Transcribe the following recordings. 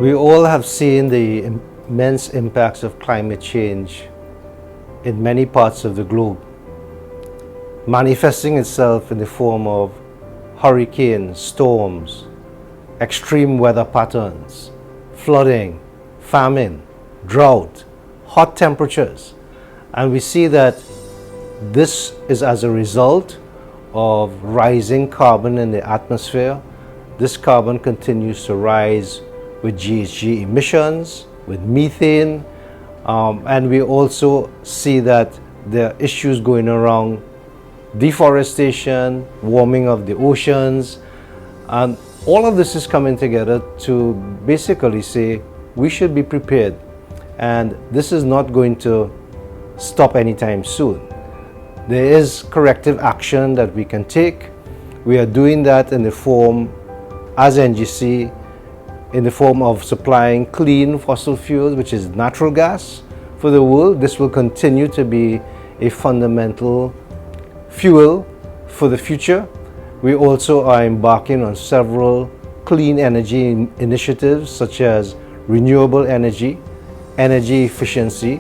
We all have seen the immense impacts of climate change in many parts of the globe, manifesting itself in the form of hurricanes, storms, extreme weather patterns, flooding, famine, drought, hot temperatures. And we see that this is as a result of rising carbon in the atmosphere. This carbon continues to rise with GHG emissions, with methane, and we also see that there are issues going around deforestation, warming of the oceans, and all of this is coming together to basically say we should be prepared, and this is not going to stop anytime soon. There is corrective action that we can take. We are doing that in the form, as NGC, in the form of supplying clean fossil fuels, which is natural gas for the world. This will continue to be a fundamental fuel for the future. We also are embarking on several clean energy initiatives such as renewable energy, energy efficiency,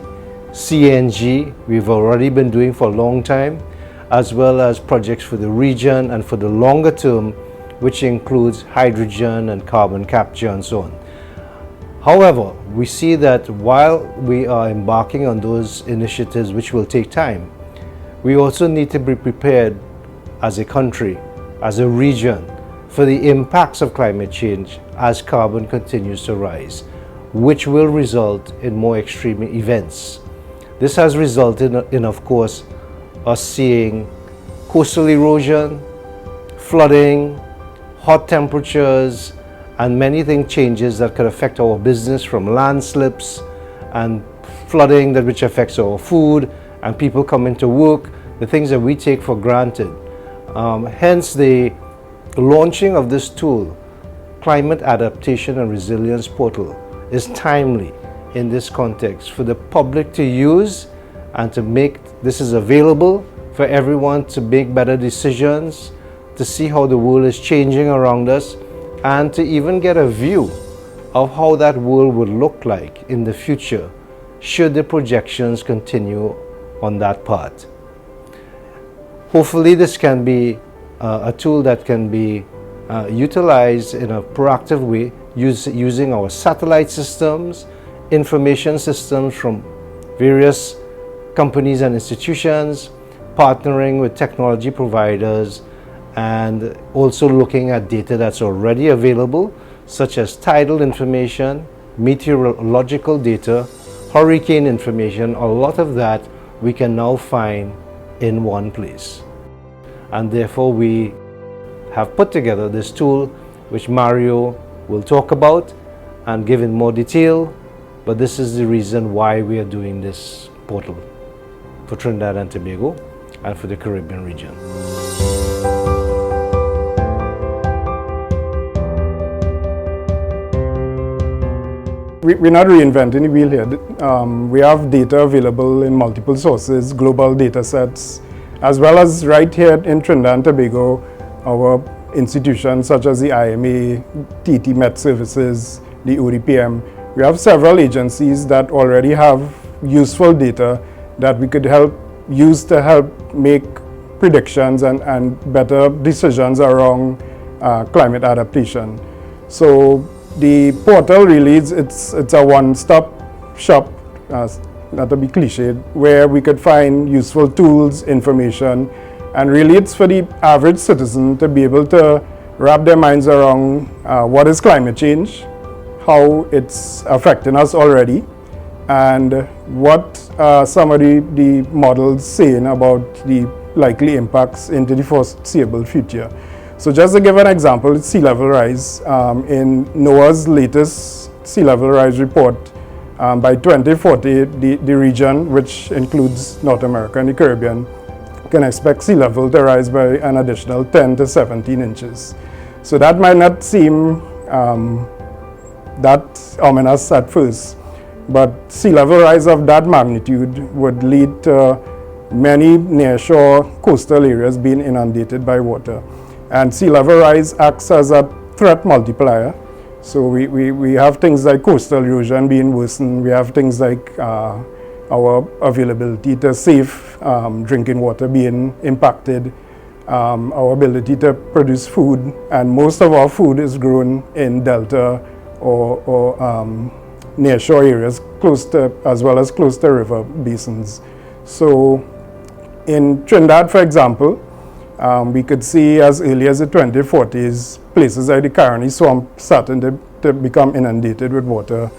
CNG, we've already been doing for a long time, as well as projects for the region and for the longer term, which includes hydrogen and carbon capture and so on. However, we see that while we are embarking on those initiatives, which will take time, we also need to be prepared as a country, as a region, for the impacts of climate change as carbon continues to rise, which will result in more extreme events. This has resulted in, of course, us seeing coastal erosion, flooding, hot temperatures, and many changes that could affect our business, from landslips and flooding which affects our food and people coming to work, the things that we take for granted. Hence the launching of this tool, Climate Adaptation and Resilience Portal, is timely in this context for the public to use and to make this is available for everyone to make better decisions, to see how the world is changing around us, and to even get a view of how that world would look like in the future should the projections continue on that path. Hopefully this can be a tool that can be utilized in a proactive way using our satellite systems, information systems from various companies and institutions, partnering with technology providers, and also looking at data that's already available, such as tidal information, meteorological data, hurricane information. A lot of that we can now find in one place. And therefore we have put together this tool, which Mario will talk about and give in more detail, but this is the reason why we are doing this portal for Trinidad and Tobago and for the Caribbean region. We're not reinventing the wheel here. We have data available in multiple sources, global data sets, as well as right here in Trinidad and Tobago, our institutions such as the IMA, TT Met Services, the ODPM. We have several agencies that already have useful data that we could use to help make predictions and better decisions around climate adaptation. So the portal really it's a one-stop shop, not to be cliched, where we could find useful tools, information, and really it's for the average citizen to be able to wrap their minds around what is climate change, how it's affecting us already, and what some of the models saying about the likely impacts into the foreseeable future. So just to give an example, sea level rise. In NOAA's latest sea level rise report, by 2040, the region, which includes North America and the Caribbean, can expect sea level to rise by an additional 10 to 17 inches. So that might not seem that ominous at first, but sea level rise of that magnitude would lead to many nearshore coastal areas being inundated by water. And sea level rise acts as a threat multiplier So we have things like coastal erosion being worsened. We have things like our availability to safe drinking water being impacted, our ability to produce food, and most of our food is grown in delta or nearshore areas close to, as well as close to river basins. So in Trinidad, for example, we could see as early as the 2040s, places like the Caroni Swamp starting to become inundated with water.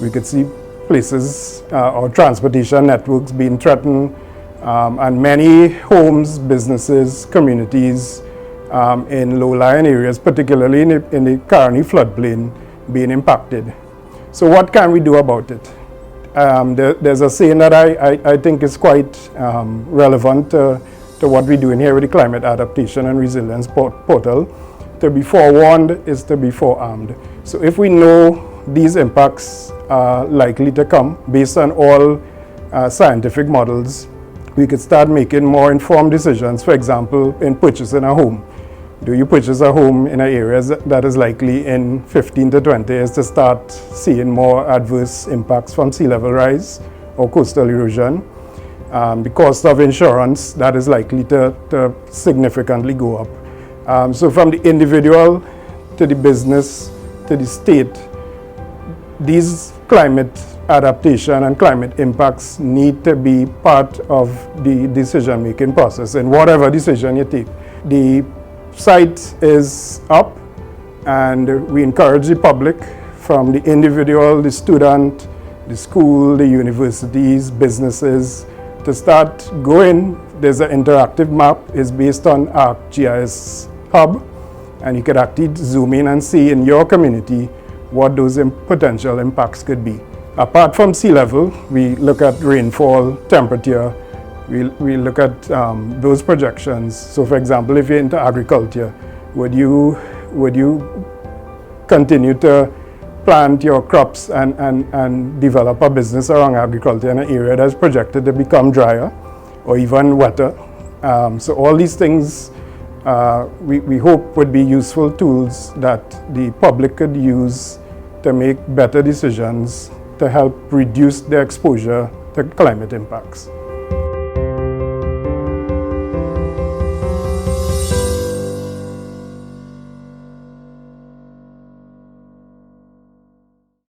We could see places or transportation networks being threatened, and many homes, businesses, communities in low-lying areas, particularly in the Caroni floodplain, being impacted. So what can we do about it? There's a saying that I think is quite relevant to what we're doing here with the Climate Adaptation and Resilience Portal. To be forewarned is to be forearmed. So if we know these impacts are likely to come based on all scientific models, we could start making more informed decisions. For example, in purchasing a home. Do you purchase a home in an area that is likely in 15 to 20 years to start seeing more adverse impacts from sea level rise or coastal erosion? The cost of insurance, that is likely to significantly go up. So from the individual to the business to the state, these climate adaptation and climate impacts need to be part of the decision-making process in whatever decision you take. The site is up, and we encourage the public, from the individual, the student, the school, the universities, businesses, to start going. There's an interactive map. It's based on ArcGIS Hub, and you could actually zoom in and see in your community what those potential impacts could be. Apart from sea level, we look at rainfall, temperature, we look at those projections. So for example, if you're into agriculture, would you continue to plant your crops and develop a business around agriculture in an area that's projected to become drier or even wetter? So all these things we hope would be useful tools that the public could use to make better decisions to help reduce their exposure to climate impacts.